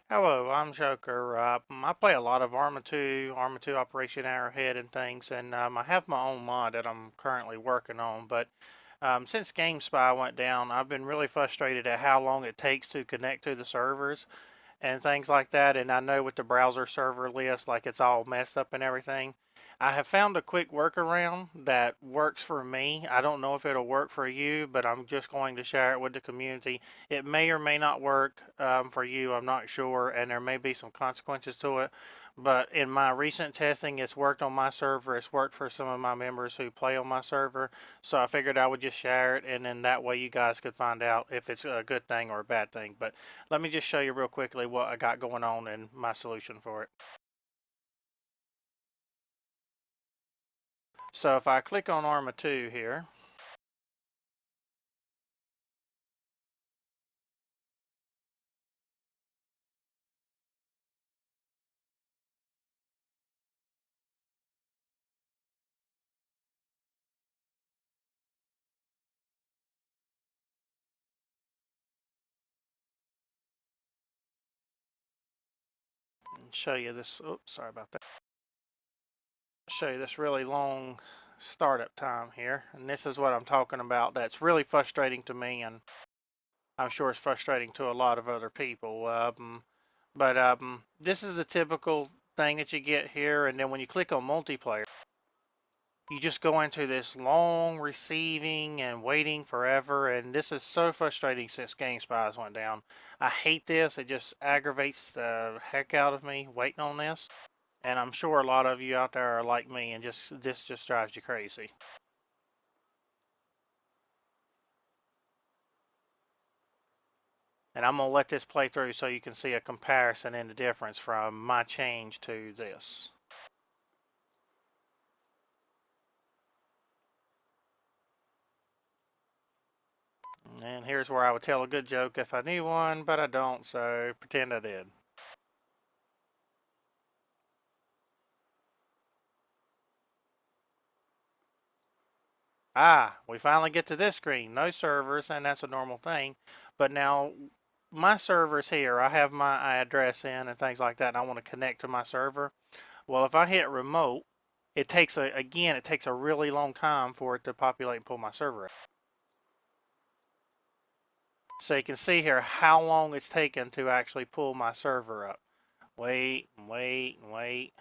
Hello, I'm Joker. I play a lot of Arma 2 Operation Arrowhead and things, and I have my own mod that I'm currently working on. But since GameSpy went down, I've been really frustrated at how long it takes to connect to the servers and things like that. And I know with the browser server list, like it's all messed up and everything. I have found a quick workaround that works for me. I don't know if it'll work for you, but I'm just going to share it with the community. It may or may not work for you, I'm not sure, and there may be some consequences to it. But in my recent testing, it's worked on my server. It's worked for some of my members who play on my server. So I figured I would just share it, and then that way you guys could find out if it's a good thing or a bad thing. But let me just show you real quickly what I got going on and my solution for it. So if I click on Arma 2 here, and show you this, oops, sorry about that. Show you this really long startup time here. And this is what I'm talking about. That's really frustrating to me, and I'm sure it's frustrating to a lot of other people. But this is the typical thing that you get here. And then when you click on multiplayer, you just go into this long receiving and waiting forever, and this is so frustrating since GameSpy went down. I hate this. It just aggravates the heck out of me waiting on this, and I'm sure a lot of you out there are like me, and this just drives you crazy. And I'm gonna let this play through so you can see a comparison in the difference from my change to this. And here's where I would tell a good joke if I knew one, but I don't, so pretend I did. Ah, we finally get to this screen. No servers, and that's a normal thing. But now my server's here. I have my address in and things like that, and I want to connect to my server. Well, if I hit remote, it takes a really long time for it to populate and pull my server up. So you can see here how long it's taken to actually pull my server up. Wait, and wait, and wait.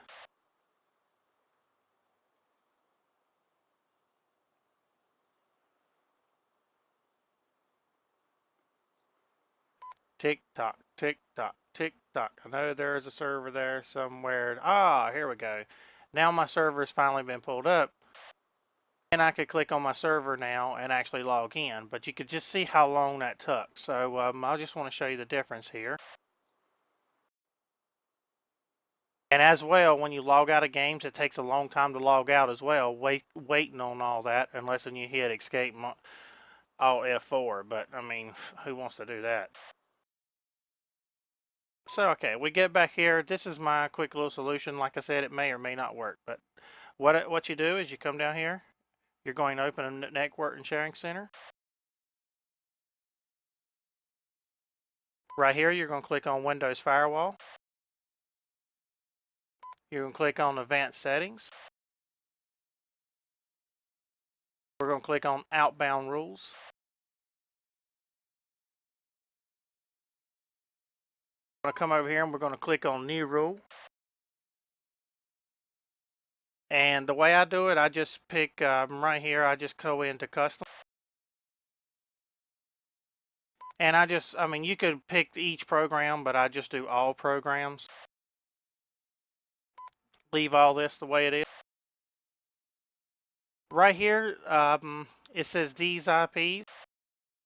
Tick tock, tick tock, tick tock. I know there's a server there somewhere. Ah, here we go. Now my server's finally been pulled up. And I could click on my server now and actually log in. But you could just see how long that took. So I just want to show you the difference here. And as well, when you log out of games, it takes a long time to log out as well, waiting on all that, unless when you hit escape Alt F4. But I mean, who wants to do that? So okay, we get back here. This is my quick little solution. Like I said, it may or may not work, but what you do is you come down here. You're going to open a network and sharing center. Right here, you're going to click on Windows Firewall. You're going to click on Advanced Settings. We're going to click on Outbound Rules. We're going to come over here and we're going to click on New Rule. And the way I do it, I just pick right here, I just go into Custom. And I mean, you could pick each program, but I just do all programs. Leave all this the way it is. Right here, it says these IPs.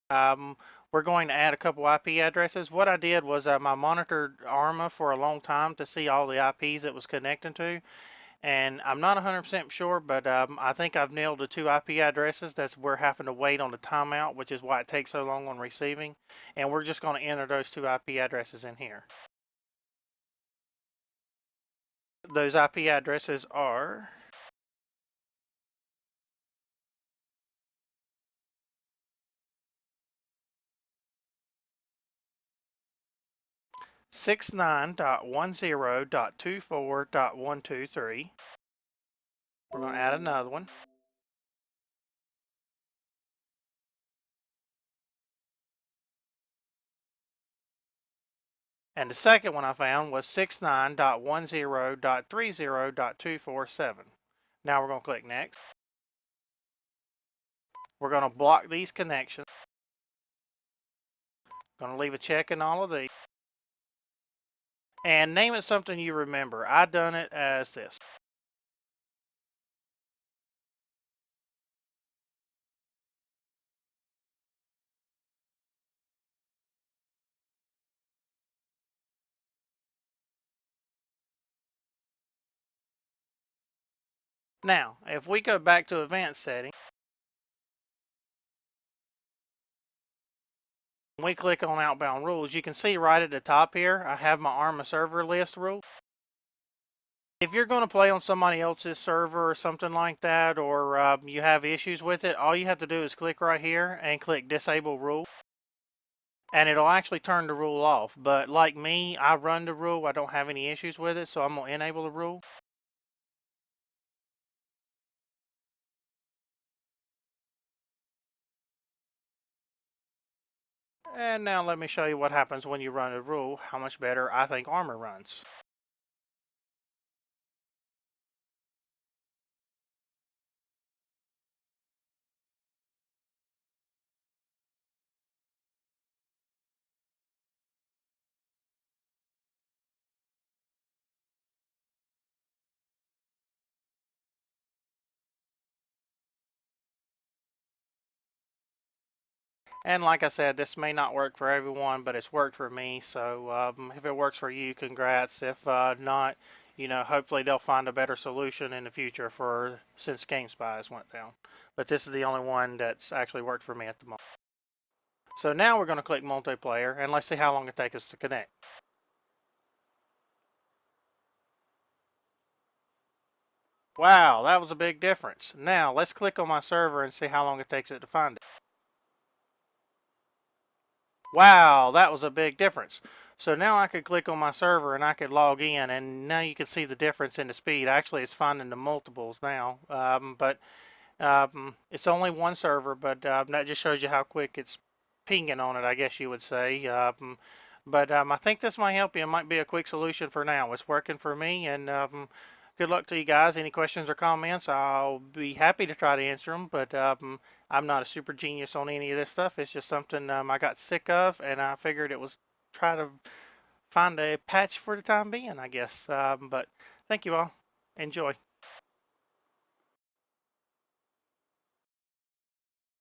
We're going to add a couple IP addresses. What I did was I monitored Arma for a long time to see all the IPs it was connecting to. And I'm not 100% sure, but I think I've nailed the two IP addresses. That's we're having to wait on the timeout, which is why it takes so long on receiving. And we're just going to enter those two IP addresses in here. Those IP addresses are 69.10.24.123. We're going to add another one. And the second one I found was 69.10.30.247. Now we're going to click next. We're going to block these connections. Going to leave a check in all of these. And name it something you remember. I done it as this. Now, if we go back to advanced settings, we click on outbound rules, you can see right at the top here, I have my Arma server list rule. If you're going to play on somebody else's server or something like that, or you have issues with it, all you have to do is click right here and click disable rule. And it'll actually turn the rule off. But like me, I run the rule, I don't have any issues with it, so I'm going to enable the rule. And now let me show you what happens when you run a rule, how much better I think Arma runs. And like I said, this may not work for everyone, but it's worked for me. So if it works for you, congrats. If not, hopefully they'll find a better solution in the future for since GameSpy went down. But this is the only one that's actually worked for me at the moment. So now we're going to click multiplayer, and let's see how long it takes us to connect. Wow, that was a big difference. Now let's click on my server and see how long it takes it to find it. Wow, that was a big difference. So now I could click on my server and I could log in, and now you can see the difference in the speed. Actually, it's finding the multiples now, but it's only one server, but that just shows you how quick it's pinging on it, I guess you would say. But I think this might help you. It might be a quick solution for now. It's working for me, and good luck to you guys. Any questions or comments, I'll be happy to try to answer them, but I'm not a super genius on any of this stuff. It's just something I got sick of, and I figured it was try to find a patch for the time being, I guess. But thank you all. Enjoy.